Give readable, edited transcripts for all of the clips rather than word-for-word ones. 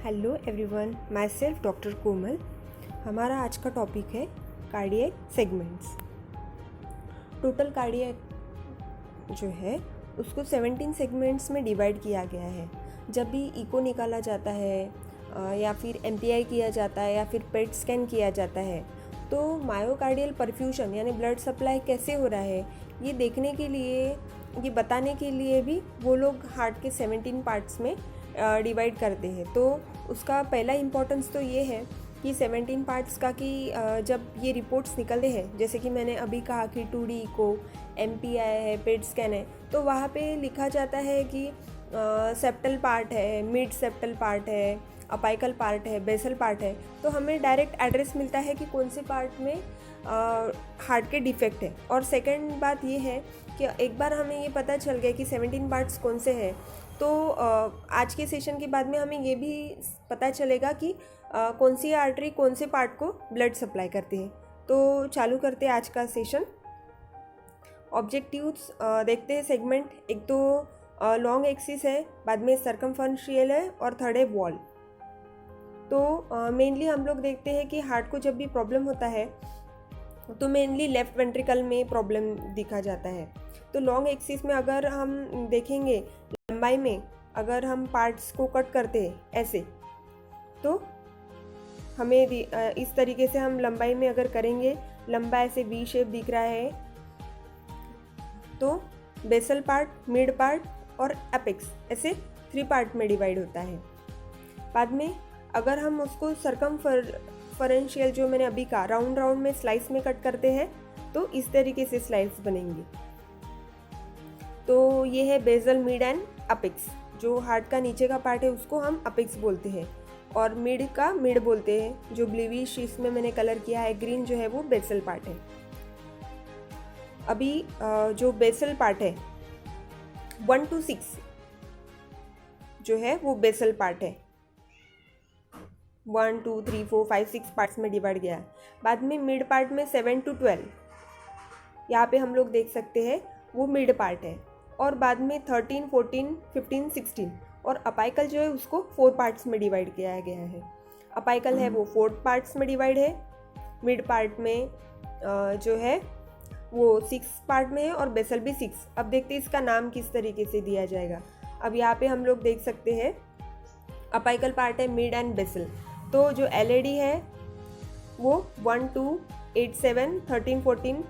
Hello everyone, myself doctor Komal. हमारा आज का टॉपिक है कार्डियक सेगमेंट्स। टोटल कार्डियक जो है उसको 17 सेगमेंट्स में डिवाइड किया गया है। जब भी इको निकाला जाता है या फिर एमपीआई किया जाता है या फिर पेट स्कैन किया जाता है तो मायोकार्डियल परफ्यूजन यानी ब्लड सप्लाई कैसे हो रहा है ये देखने के लिए, ये बताने के लिए भी वो लोग हार्ट के 17 पार्ट्स में डिवाइड करते हैं। तो उसका पहला इम्पोर्टेंस तो ये है कि 17 पार्ट्स का कि जब ये रिपोर्ट्स निकलते हैं, जैसे कि मैंने अभी कहा कि 2D इको, एमपीआई है, पेट स्कैन है, तो वहाँ पे लिखा जाता है कि सेप्टल पार्ट है, मिड सेप्टल पार्ट है, अपाइकल पार्ट है, बेसल पार्ट है। तो हमें डायरेक्ट एड्रेस मिलता है कि कौन से पार्ट में हार्ट के डिफेक्ट है। और सेकंड बात ये है कि एक बार हमें ये पता चल गया कि 17 पार्ट्स कौन से हैं तो आज के सेशन के बाद में हमें ये भी पता चलेगा कि कौन सी आर्टरी कौन से पार्ट को ब्लड सप्लाई करती है। तो चालू करते हैं आज का सेशन। ऑब्जेक्टिव्स देखते हैं सेगमेंट। एक तो लॉन्ग एक्सिस है, बाद में सर्कमफरेंशियल है और थर्ड है वॉल। तो मेनली हम लोग देखते हैं कि हार्ट को जब भी प्रॉब्लम होता है तो मेनली लेफ्ट वेंट्रिकल में प्रॉब्लम दिखा जाता है। तो लॉन्ग एक्सिस में अगर हम देखेंगे लंबाई में, अगर हम पार्ट्स को कट करते हैं ऐसे, तो हमें इस तरीके से हम लंबाई में अगर करेंगे, लंबा ऐसे वी शेप दिख रहा है, तो बेसल पार्ट, मिड पार्ट और एपेक्स ऐसे 3 पार्ट में डिवाइड होता है। बाद में अगर हम उसको सर्कमफरेंशियल जो मैंने अभी कहा राउंड राउंड में स्लाइस में कट करते हैं तो इस तरीके से स्लाइस बनेंगे। तो ये है बेसल, मिड एंड अपेक्स। जो हार्ट का नीचे का पार्ट है उसको हम अपेक्स बोलते हैं और मिड का मिड बोलते हैं। जो ब्लूइश इसमें मैंने कलर किया है ग्रीन जो है वो बेसल पार्ट है। अभी जो बेसल पार्ट है 1 to 6 जो है वो बेसल पार्ट है। 1 2 3 4 5 6 पार्ट्स में डिवाइड गया है। बाद में मिड पार्ट में 7 to 12 यहाँ पे हम लोग देख सकते हैं वो मिड पार्ट है। और बाद में 13 14 15 16 और अपाइकल जो है उसको 4 पार्ट्स में डिवाइड किया गया है। अपाइकल है वो 4 पार्ट्स में डिवाइड है। मिड पार्ट में जो है वो 6 पार्ट में है और बेसल भी 6। अब देखते हैं इसका नाम किस तरीके से दिया जाएगा। अब यहाँ पे हम लोग देख सकते हैं अपाइकल पार्ट है मिड एंड बेसल। तो जो एलएडी है वो 1 2 8 7 13 14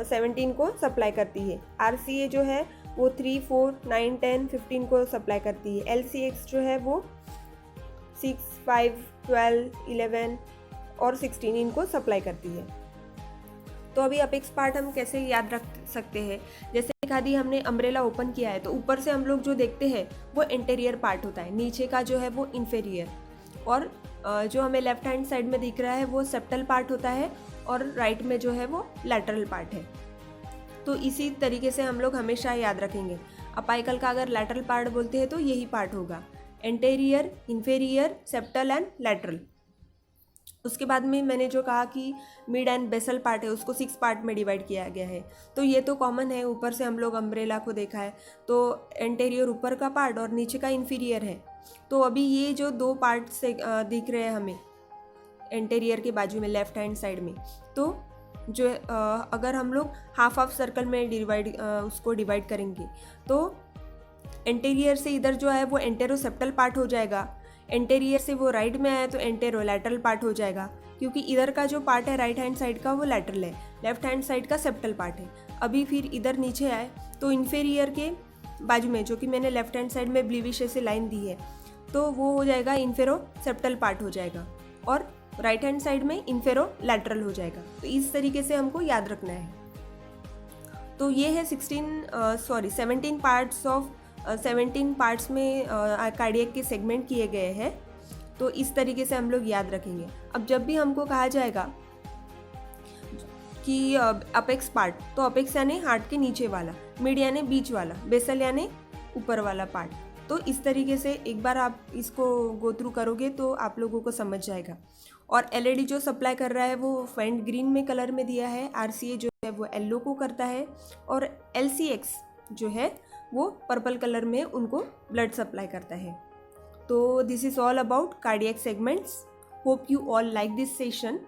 17 को सप्लाई करती है। आरसीए जो है वो 3 4 9 10 15 को सप्लाई करती है। एलसीएक्स जो है वो 6 5 12 11 और 16 इनको सप्लाई करती है। तो अभी अपेक्स पार्ट हम कैसे याद रख सकते हैं, जैसे दिखा दी हमने अम्ब्रेला ओपन किया है तो ऊपर से हम लोग जो देखते हैं वो एंटेरियर पार्ट होता है, नीचे का जो है वो इन्फेरियर, और जो हमें लेफ्ट हैंड साइड में दिख रहा है वो सेप्टल पार्ट होता है और राइट में जो है वो लैटरल पार्ट है। तो इसी तरीके से हम लोग हमेशा याद रखेंगे। अपाइकल का अगर लैटरल पार्ट बोलते हैं तो यही पार्ट होगा, anterior, inferior, septal and lateral. उसके बाद में मैंने जो कहा कि मिड एंड बेसल पार्ट है उसको 6 पार्ट में डिवाइड किया गया है। तो ये तो कॉमन है, ऊपर से हम लोग अम्ब्रेला को देखा है तो एंटेरियर ऊपर का पार्ट और नीचे का इन्फीरियर है। तो अभी ये जो 2 पार्ट से दिख रहे हैं हमें एंटेरियर के बाजू में लेफ्ट हैंड साइड में, तो जो अगर हम लोग हाफ हाफ सर्कल में उसको डिवाइड करेंगे तो एंटेरियर से इधर जो है वो एंटेरोसेप्टल पार्ट हो जाएगा, एंटेरियर से वो राइट में आया तो एंटेरोलैटरल पार्ट हो जाएगा, क्योंकि इधर का जो पार्ट है राइट हैंड साइड का वो लैटरल है, लेफ्ट हैंड साइड का सेप्टल पार्ट है। अभी फिर इधर नीचे आए तो इन्फेरियर के बाजू में जो कि मैंने लेफ्ट हैंड साइड में ब्लूइश से लाइन दी है तो वो हो जाएगा इन्फेरोसेप्टल पार्ट हो जाएगा और राइट हैंड साइड में इन्फेरोलैटरल हो जाएगा। तो इस तरीके से हमको याद रखना है। तो ये है 17 पार्ट्स ऑफ 17 पार्ट्स में कार्डियक के सेगमेंट किए गए हैं। तो इस तरीके से हम लोग याद रखेंगे। अब जब भी हमको कहा जाएगा कि अपेक्स पार्ट, तो अपेक्स यानी हार्ट के नीचे वाला, मिड यानी बीच वाला, बेसल यानी ऊपर वाला पार्ट। तो इस तरीके से एक बार आप इसको गो थ्रू करोगे तो आप लोगों को समझ जाएगा। और एलईडी जो सप्लाई कर रहा है वो फेंट ग्रीन में कलर में दिया है, आरसीए जो है वो येलो को करता है और एलसीएक्स जो है वो पर्पल कलर में उनको ब्लड सप्लाई करता है। तो this is all about cardiac segments. Hope you all like this session.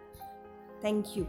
Thank you.